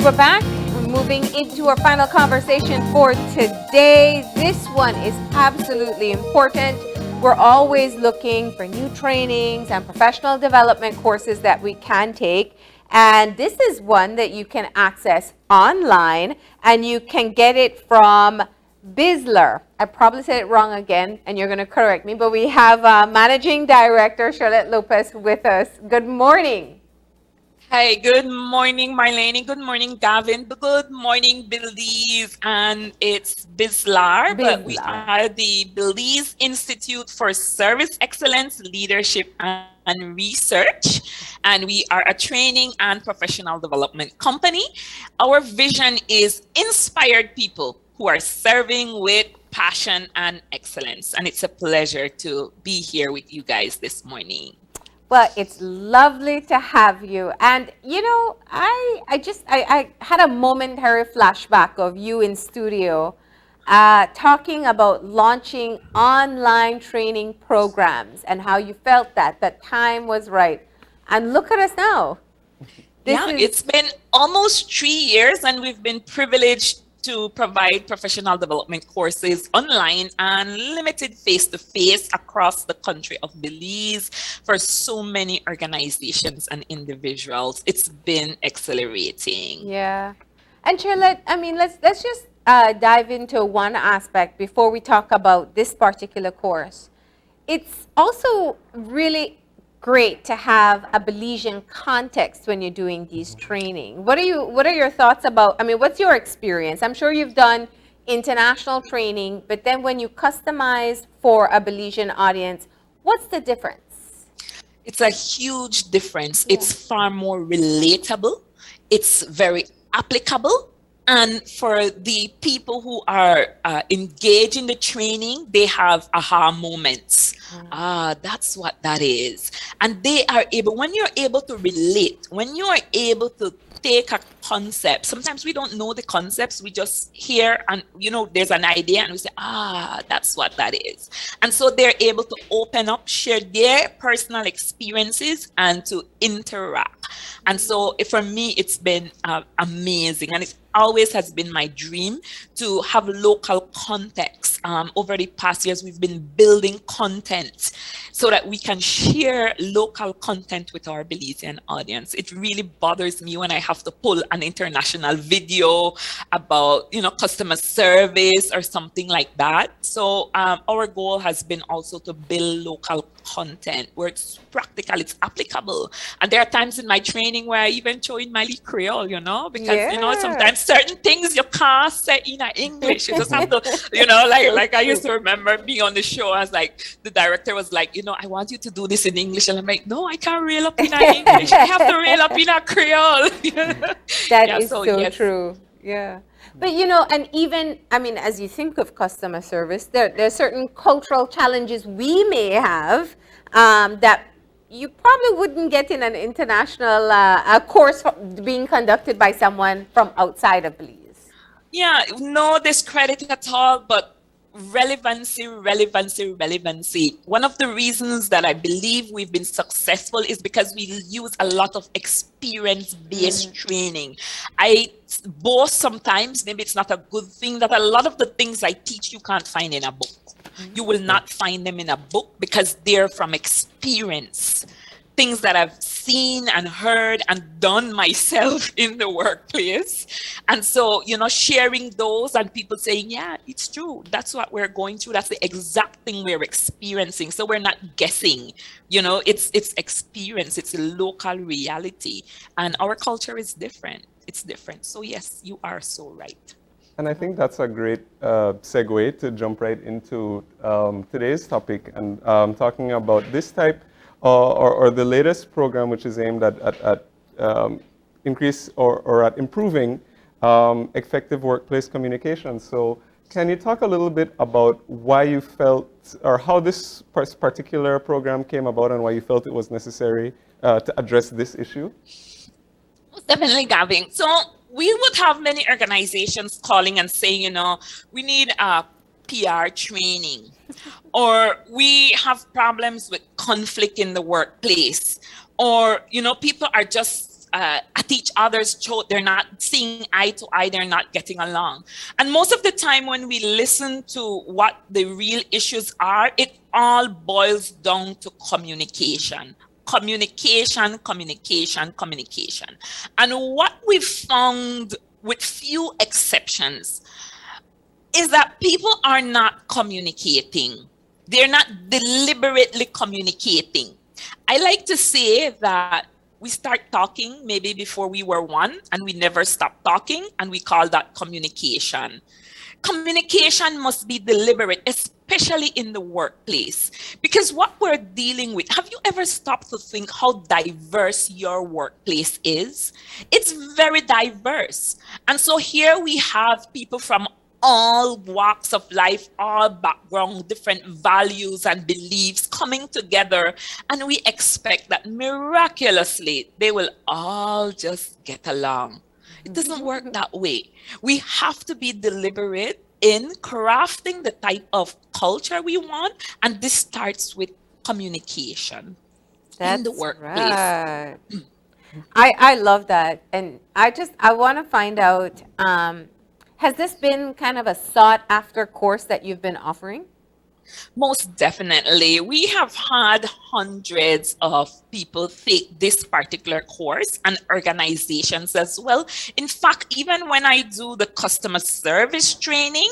we're back. We're moving into our final conversation for today. This one is absolutely important. We're always looking for new trainings and professional development courses that we can take. And this is one that you can access online, and you can get it from BISELAR. I probably said it wrong again, and you're going to correct me, but we have Managing Director Sherlet Lopez with us. Good morning. Hi, good morning, Marlene. Good morning, Gavin. Good morning, Belize. And it's BISELAR, but we are the Belize Institute for Service Excellence, Leadership, and Research. And we are a training and professional development company. Our vision is inspired people who are serving with passion and excellence. And it's a pleasure to be here with you guys this morning. Well, it's lovely to have you. And, you know, I had a momentary flashback of you in studio talking about launching online training programs and how you felt that time was right. And look at us now. It's been almost 3 years, and we've been privileged to provide professional development courses online and limited face-to-face across the country of Belize for so many organizations and individuals. It's been accelerating. Yeah. And Sherlet, I mean, let's just dive into one aspect before we talk about this particular course. It's also really great to have a Belizean context when you're doing these training. What are your thoughts about, I mean, what's your experience? I'm sure you've done international training, but then when you customize for a Belizean audience, what's the difference? It's a huge difference. Yeah. It's far more relatable. It's very applicable. And for the people who are engaged in the training, they have aha moments. That's what that is. And they are able, when you're able to relate, when you are able to take a concept, sometimes we don't know the concepts, we just hear and, you know, there's an idea and we say, that's what that is. And so they're able to open up, share their personal experiences and to interact. And so for me, it's been amazing. And it always has been my dream to have local context. Over the past years, we've been building content so that we can share local content with our Belizean audience. It really bothers me when I have to pull an international video about, you know, customer service or something like that. So our goal has been also to build local content where it's practical, it's applicable. And there are times in my training where I even throw in my Creole, you know, because, you know, sometimes certain things you can't say in English. You just have to, you know, like I used to remember being on the show. I was like, the director was like, you know, I want you to do this in English. And I'm like, no, I can't reel up in English. I have to reel up in a Creole. That is so yes. True. Yeah. But, you know, and even, I mean, as you think of customer service, there are certain cultural challenges we may have that you probably wouldn't get in an international course being conducted by someone from outside of Belize. Yeah, no discredit at all, but relevancy. One of the reasons that I believe we've been successful is because we use a lot of experience-based training. I boast sometimes, maybe it's not a good thing, that a lot of the things I teach you can't find in a book. You will not find them in a book because they're from experience. Things that I've seen and heard and done myself in the workplace. And so, you know, sharing those and people saying, yeah, it's true. That's what we're going through. That's the exact thing we're experiencing. So we're not guessing, you know, it's experience. It's a local reality. And our culture is different. It's different. So yes, you are so right. And I think that's a great segue to jump right into today's topic and talking about this type or the latest program, which is aimed at increase or at improving effective workplace communication. So can you talk a little bit about why you felt, or how this particular program came about and why you felt it was necessary to address this issue? Definitely, Gavin. So we would have many organizations calling and saying, you know, we need a PR training, or we have problems with conflict in the workplace, or, you know, people are just at each other's throat. They're not seeing eye to eye. They're not getting along. And most of the time when we listen to what the real issues are, it all boils down to communication. Communication, communication, communication. And what we've found, with few exceptions, is that people are not communicating. They're not deliberately communicating. I like to say that we start talking maybe before we were one, and we never stop talking, and we call that communication. Communication must be deliberate, especially in the workplace, because what we're dealing with, have you ever stopped to think how diverse your workplace is? It's very diverse. And so here we have people from all walks of life, all background, different values and beliefs coming together, and we expect that miraculously they will all just get along. It doesn't work that way. We have to be deliberate in crafting the type of culture we want, and this starts with communication in the workplace. Right. I love that, and I want to find out, has this been kind of a sought after course that you've been offering? Most definitely. We have had hundreds of people take this particular course, and organizations as well. In fact, even when I do the customer service training,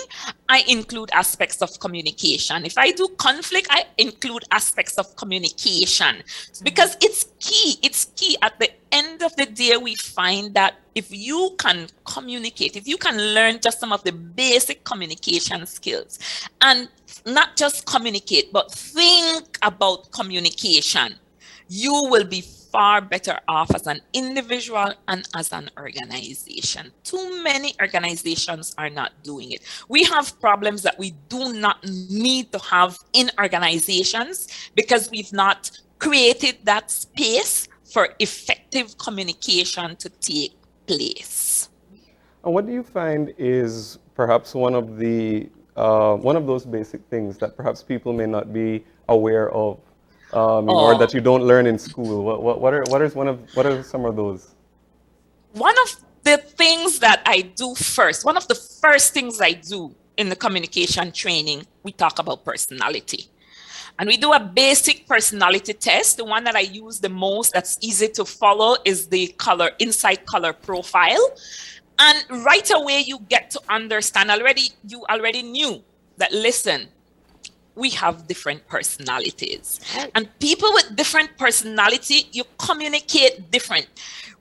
I include aspects of communication. If I do conflict, I include aspects of communication, because it's key. It's key. At the end of the day, we find that if you can communicate, if you can learn just some of the basic communication skills, and not just communicate, but think about communication, you will be far better off as an individual and as an organization. Too many organizations are not doing it. We have problems that we do not need to have in organizations because we've not created that space for effective communication to take place. And what do you find is perhaps one of those basic things that perhaps people may not be aware of, or that you don't learn in school? What are some of those? One of the things that I do first, one of the first things I do in the communication training, we talk about personality. And we do a basic personality test. The one that I use the most, that's easy to follow, is the insight color profile. And right away, you get to understand you already knew that, listen, we have different personalities. And people with different personality, you communicate different.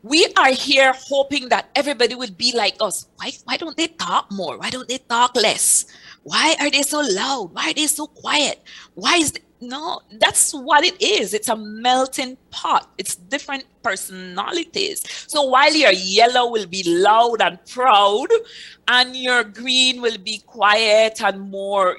We are here hoping that everybody would be like us. Why don't they talk more? Why don't they talk less? Why are they so loud? Why are they so quiet? No, that's what it is. It's a melting pot. It's different personalities. So while your yellow will be loud and proud, and your green will be quiet and more,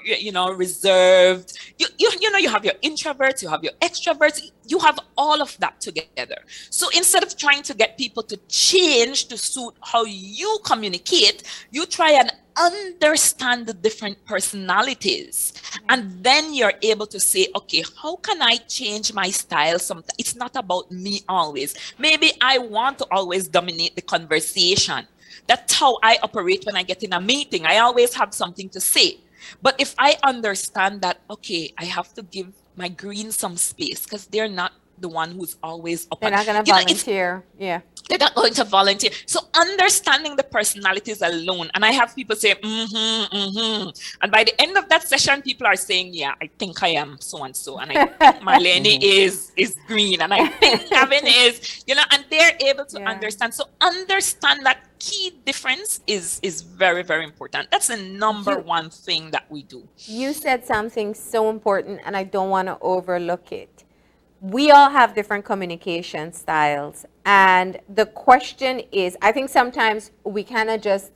reserved. You have your introverts, you have your extroverts, you have all of that together. So instead of trying to get people to change to suit how you communicate, you try and understand the different personalities. And then you're able to say, okay, how can I change my style? It's not about me always. Maybe I want to always dominate the conversation. That's how I operate when I get in a meeting. I always have something to say. But if I understand that, okay, I have to give my green some space because they're not the one who's always up. They're not going to volunteer. Yeah. They're not going to volunteer. So understanding the personalities alone, and I have people say, and by the end of that session, people are saying, yeah, I think I am so-and-so, and I think Marlene is green, and I think Gavin is, and they're able to understand. So understand that key difference is very, very important. That's the number one thing that we do. You said something so important, and I don't want to overlook it. We all have different communication styles. And the question is, I think sometimes we kind of just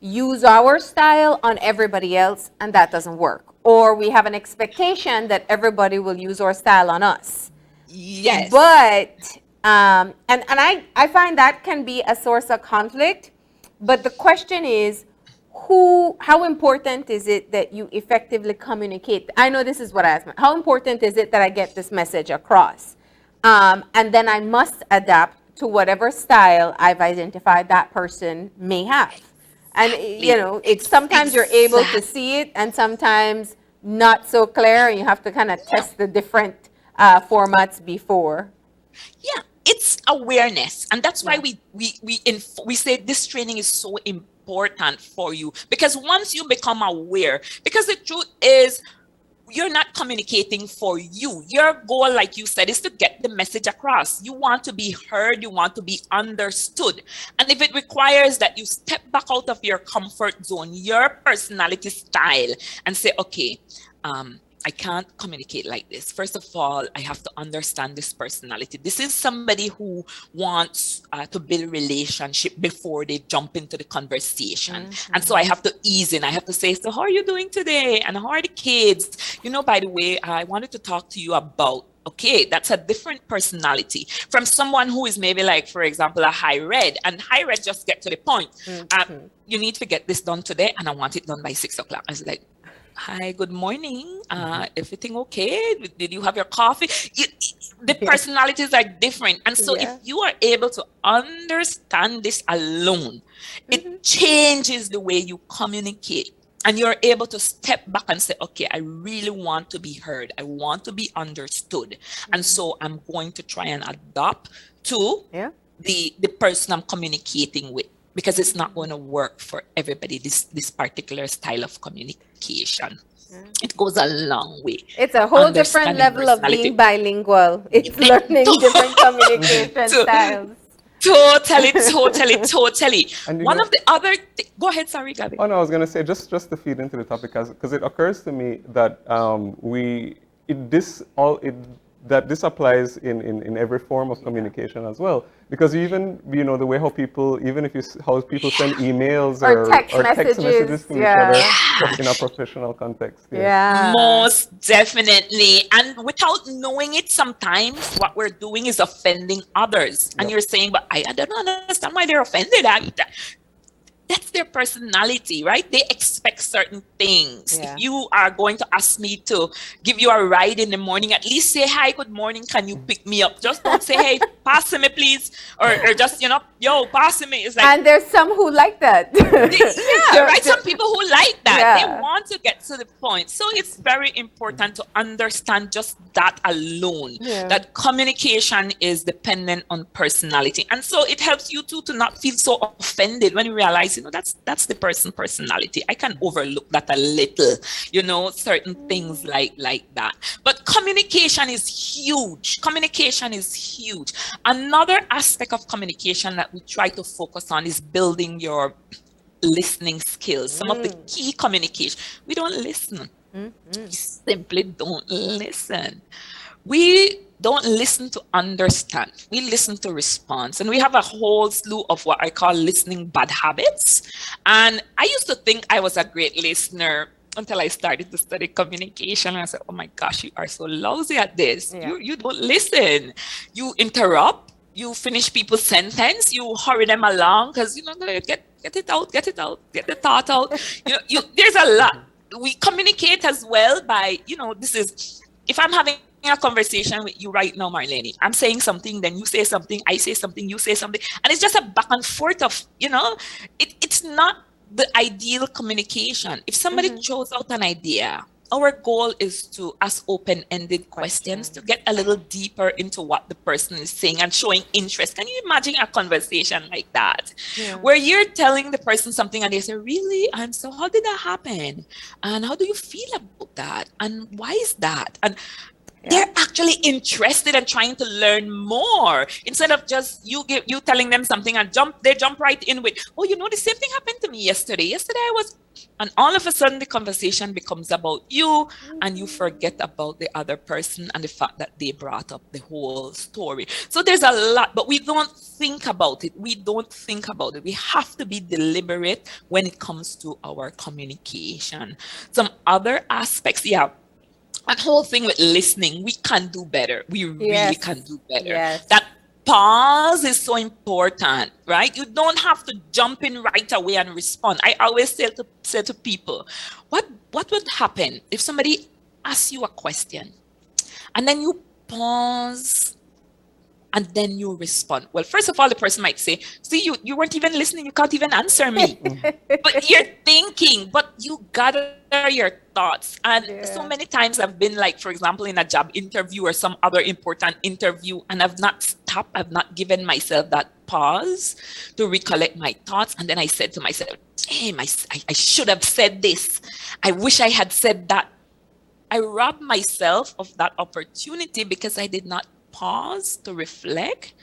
use our style on everybody else, and that doesn't work. Or we have an expectation that everybody will use our style on us. Yes. But, and I find that can be a source of conflict. But the question is, how important is it that you effectively communicate? I know this is what I asked. How important is it that I get this message across? And then I must adapt to whatever style I've identified that person may have. And it's sometimes you're able to Exactly. see it and sometimes not so clear, and you have to kind of Yeah. test the different formats before. Yeah, it's awareness, and that's why Yeah. we say this training is so important for you, because once you become aware, because the truth is you're not communicating for you. Your goal, like you said, is to get the message across. You want to be heard, you want to be understood. And if it requires that you step back out of your comfort zone, your personality style, and say, okay, I can't communicate like this. First of all, I have to understand this personality. This is somebody who wants to build relationship before they jump into the conversation. And so I have to ease in. I have to say, so how are you doing today? And how are the kids? By the way, I wanted to talk to you about, okay, that's a different personality from someone who is maybe like, for example, a high red. And high red just get to the point. You need to get this done today, and I want it done by 6 o'clock. I was like, hi, good morning. Everything okay? Did you have your coffee? The personalities are different. And so if you are able to understand this alone, it changes the way you communicate. And you're able to step back and say, okay, I really want to be heard. I want to be understood. And so I'm going to try and adapt to the person I'm communicating with, because it's not going to work for everybody, this particular style of communication. It goes a long way. It's a whole different Understanding level of personality. being bilingual. It's learning different communication styles. Totally. And One of the other go ahead, sorry, Gabby. Oh no, I was gonna say just to feed into the topic, because it occurs to me that this applies in every form of communication as well. Because even the way how people, even if how people send emails Or text messages messages, to each other in a professional context. Yeah. Most definitely. And without knowing it, sometimes what we're doing is offending others. And you're saying, but I don't understand why they're offended. That's their personality, right? They expect certain things. Yeah. If you are going to ask me to give you a ride in the morning, at least say, hi, good morning, can you pick me up? Just don't say, hey, pass me, please. Or just, yo, pass me. It's like, And there's some who like that. right? Some people who like that. Yeah. They want to get to the point. So it's very important to understand just that alone, that communication is dependent on personality. And so it helps you too to not feel so offended when you realize, that's the personality. I can overlook that a little, certain things like that. But communication is huge. Communication is huge. Another aspect of communication that we try to focus on is building your listening skills. Some of the key communication. We don't listen. We simply don't listen. We don't listen to understand. We listen to response. And we have a whole slew of what I call listening bad habits. And I used to think I was a great listener until I started to study communication. And I said, oh my gosh, you are so lousy at this. Yeah. You don't listen. You interrupt. You finish people's sentence. You hurry them along because, get it out, get the thought out. There's a lot. We communicate as well by, if I'm having a conversation with you right now, Marlene, I'm saying something, then you say something, I say something, you say something, and it's just a back and forth of, it's not the ideal communication. If somebody throws out an idea, our goal is to ask open-ended questions to get a little deeper into what the person is saying and showing interest. Can you imagine a conversation like that? Yeah. Where you're telling the person something and they say, really? And so how did that happen? And how do you feel about that? And why is that? And they're actually interested and trying to learn more instead of just you telling them something and they jump right in with, oh, the same thing happened to me yesterday. And all of a sudden the conversation becomes about you and you forget about the other person and the fact that they brought up the whole story. So there's a lot, but we don't think about it. We have to be deliberate when it comes to our communication. Some other aspects, that whole thing with listening, we can do better. We really can do better. Yes. That pause is so important, right? You don't have to jump in right away and respond. I always say to people, what would happen if somebody asks you a question and then you pause and then you respond. Well, first of all, the person might say, see, you weren't even listening, you can't even answer me. But you're thinking, but you gather your thoughts. And so Yeah. many times I've been like, for example, in a job interview or some other important interview, and I've not stopped, I've not given myself that pause to recollect my thoughts. And then I said to myself, damn, I should have said this. I wish I had said that. I robbed myself of that opportunity because I did not pause to reflect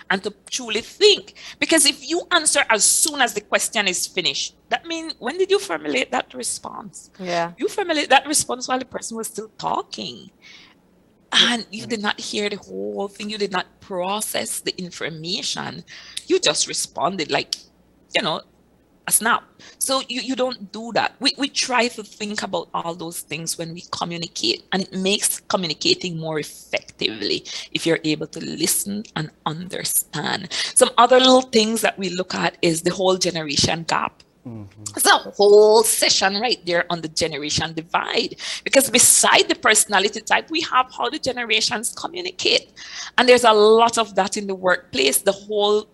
and to truly think. Because if you answer as soon as the question is finished, that means when did you formulate that response? Yeah. You formulate that response while the person was still talking. And you did not hear the whole thing. You did not process the information. You just responded like, you know, a snap. So you don't do that. We try to think about all those things when we communicate, and it makes communicating more effectively if you're able to listen and understand. Some other little things that we look at is the whole generation gap. It's a whole session right there on the generation divide, because beside the personality type, we have how the generations communicate. And there's a lot of that in the workplace, the whole,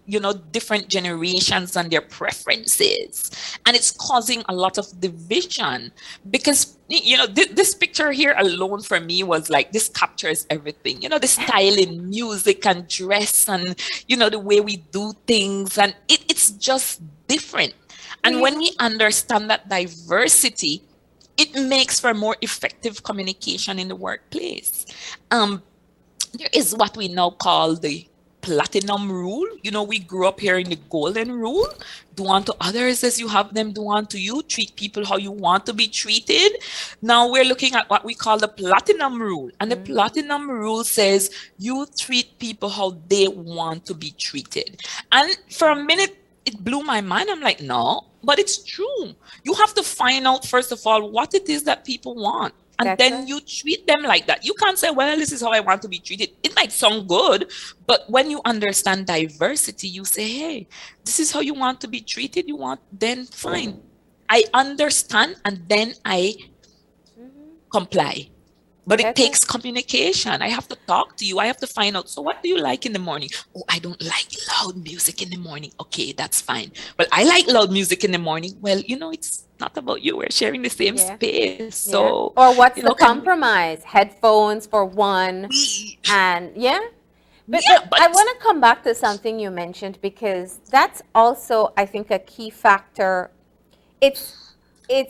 different generations and their preferences. And it's causing a lot of division because, this picture here alone for me was like, this captures everything, the style in music and dress and, the way we do things. And it's just different. And when we understand that diversity, it makes for more effective communication in the workplace. There is what we now call the platinum rule. We grew up here in the golden rule. Do unto others as you have them do unto you. Treat people how you want to be treated. Now we're looking at what we call the platinum rule. And the platinum rule says you treat people how they want to be treated. And for a minute, it blew my mind. I'm like, no, but it's true. You have to find out, first of all, what it is that people want. And That's then right. you treat them like that. You can't say, well, this is how I want to be treated. It might sound good, but when you understand diversity, you say, hey, this is how you want to be treated. Then fine. I understand, and then I comply. But it That's takes communication. I have to talk to you. I have to find out. So what do you like in the morning? Oh, I don't like loud music in the morning. Okay, that's fine. Well, I like loud music in the morning. Well, it's not about you. We're sharing the same space. So, Or what's the can compromise? Headphones for one, we, and But, yeah, but I want to come back to something you mentioned, because that's also, I think, a key factor. It's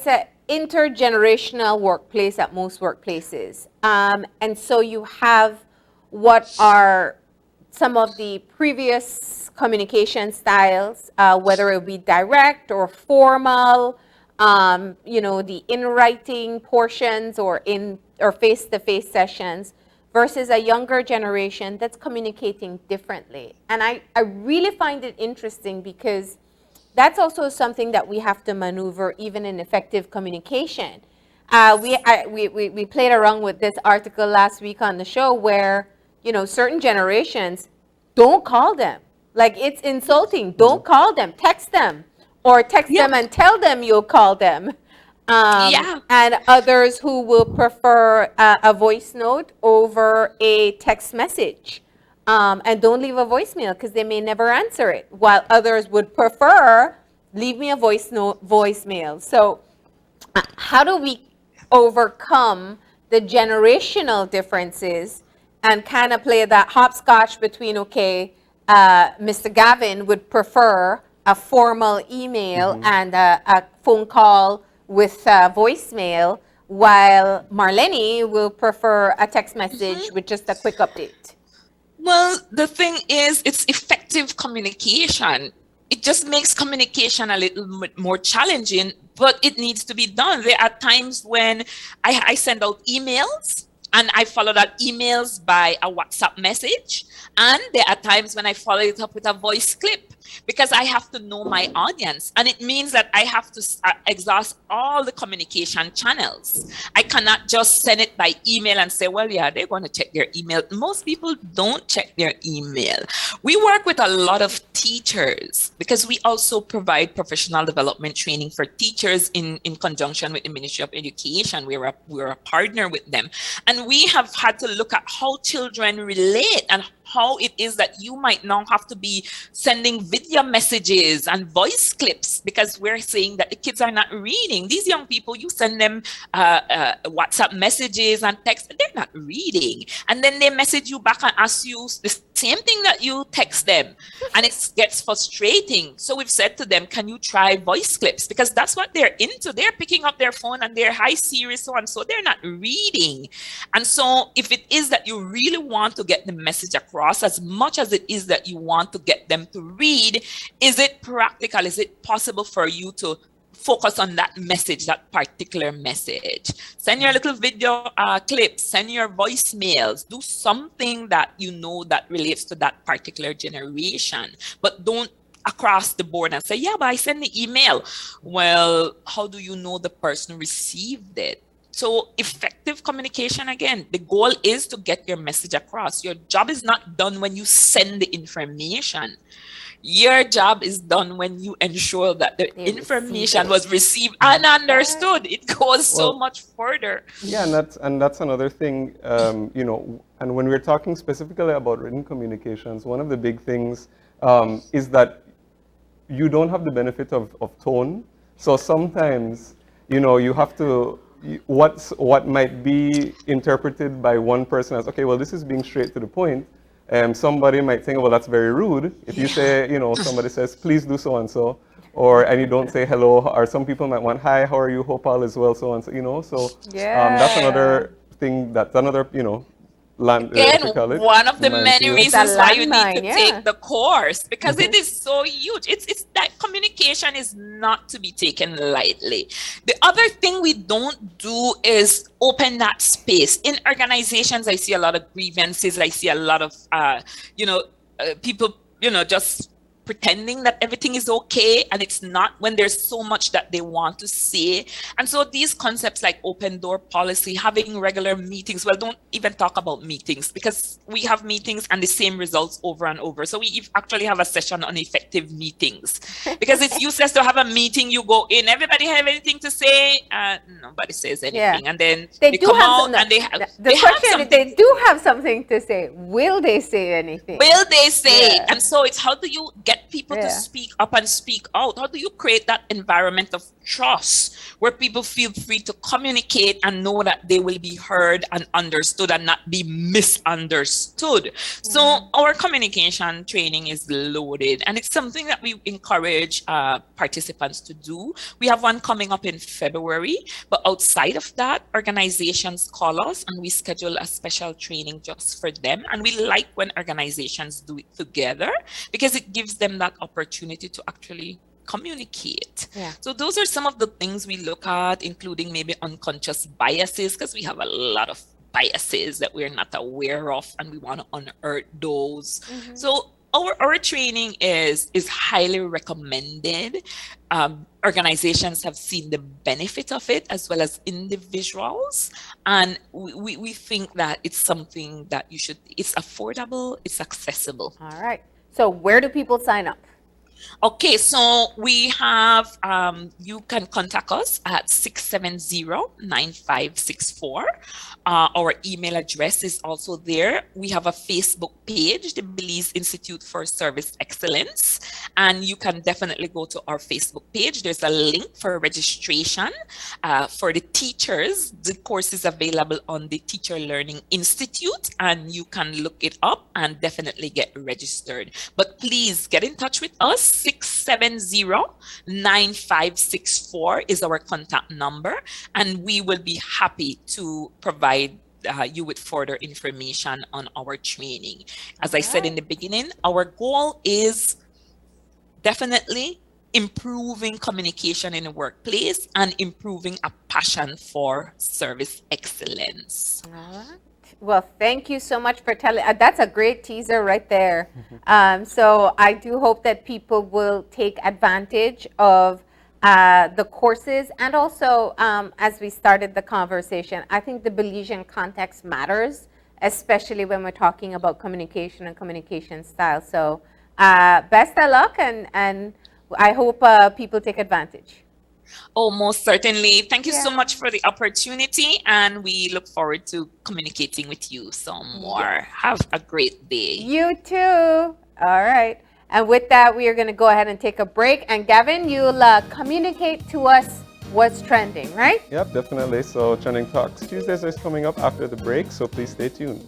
a intergenerational workplace at most workplaces, and so you have what are some of the previous communication styles, whether it be direct or formal, the in writing portions or face-to-face sessions, versus a younger generation that's communicating differently. And I really find it interesting, because that's also something that we have to maneuver even in effective communication. We played around with this article last week on the show where, certain generations don't call them. Like, it's insulting. Don't call them. Text them. Or text them and tell them you'll call them. And others who will prefer a voice note over a text message. And don't leave a voicemail because they may never answer it, while others would prefer leave me a voicemail. So how do we overcome the generational differences and kind of play that hopscotch between, Mr. Gavin would prefer a formal email and a phone call with voicemail, while Marlene will prefer a text message with just a quick update? Well, the thing is, it's effective communication. It just makes communication a little bit more challenging, but it needs to be done. There are times when I send out emails and I follow that emails by a WhatsApp message. And there are times when I follow it up with a voice clip, because I have to know my audience. And it means that I have to exhaust all the communication channels. I cannot just send it by email and say, well, yeah, they're going to check their email. Most people don't check their email. We work with a lot of teachers, because we also provide professional development training for teachers in conjunction with the Ministry of Education. We're a partner with them. And we have had to look at how children relate and how it is that you might now have to be sending video messages and voice clips, because we're saying that the kids are not reading. These young people, you send them WhatsApp messages and text, they're not reading. And then they message you back and ask you the same thing that you text them. And it gets frustrating. So we've said to them, can you try voice clips? Because that's what they're into. They're picking up their phone and they're high Siri, so and so. They're not reading. And so if it is that you really want to get the message across, as much as it is that you want to get them to read, is it practical? Is it possible for you to focus on that message, that particular message? Send your little video clips, send your voicemails, do something that you know that relates to that particular generation, but don't across the board and say, yeah, but I send the email. Well, how do you know the person received it? So effective communication, again, the goal is to get your message across. Your job is not done when you send the information. Your job is done when you ensure that the information was received and understood. It goes so much further. Yeah, and that's another thing, you know, and when we're talking specifically about written communications, one of the big things is that you don't have the benefit of tone. So sometimes, you know, you have to, what might be interpreted by one person as, okay, well, this is being straight to the point. Somebody might think, well, that's very rude. If you say, you know, somebody says, please do so and so, and you don't say hello, or some people might want, hi, how are you? Hope all is well, so and so, you know. So that's another thing, that's another, you know, Again, one of the many reasons why you need to take the course, because it is so huge. It's that communication is not to be taken lightly. The other thing we don't do is open that space. In organizations, I see a lot of grievances. I see a lot of, people, just pretending that everything is okay, and it's not, when there's so much that they want to say. And so these concepts like open door policy, having regular meetings, well, don't even talk about meetings, because we have meetings and the same results over and over. So we actually have a session on effective meetings, because it's useless to have a meeting, you go in, everybody have anything to say, nobody says anything, and then they come out and they have they do have something to say. Will they say anything? Will they say it? And so it's, how do you get people to speak up and speak out? How do you create that environment of trust where people feel free to communicate and know that they will be heard and understood and not be misunderstood? So our communication training is loaded, and it's something that we encourage participants to do. We have one coming up in February, but outside of that, organizations call us and we schedule a special training just for them. And we like when organizations do it together, because it gives them that opportunity to actually communicate. So those are some of the things we look at, including maybe unconscious biases, because we have a lot of biases that we're not aware of, and we want to unearth those. So our training is highly recommended. Organizations have seen the benefit of it, as well as individuals, and we think that it's something that it's affordable, it's accessible. All right. So where do people sign up? Okay, so we have, you can contact us at 670-9564. Our email address is also there. We have a Facebook page, the Belize Institute for Service Excellence, and you can definitely go to our Facebook page. There's a link for registration. For the teachers, the course is available on the Teacher Learning Institute, and you can look it up and definitely get registered. But please get in touch with us. 670-9564 is our contact number, and we will be happy to provide you with further information on our training. As I said in the beginning, our goal is definitely improving communication in the workplace and improving a passion for service excellence. All right. Well, thank you so much for telling. That's a great teaser right there. So I do hope that people will take advantage of the courses, and also as we started the conversation, I think the Belizean context matters, especially when we're talking about communication and communication style. So best of luck, and I hope people take advantage. Oh, most certainly. Thank you so Yeah. much for the opportunity, and we look forward to communicating with you some more. Yes. Have a great day. You too. All right. And with that, we are going to go ahead and take a break. And Gavin, you'll communicate to us what's trending, right? Yep, definitely. So Trending Talks Tuesdays is coming up after the break, so please stay tuned.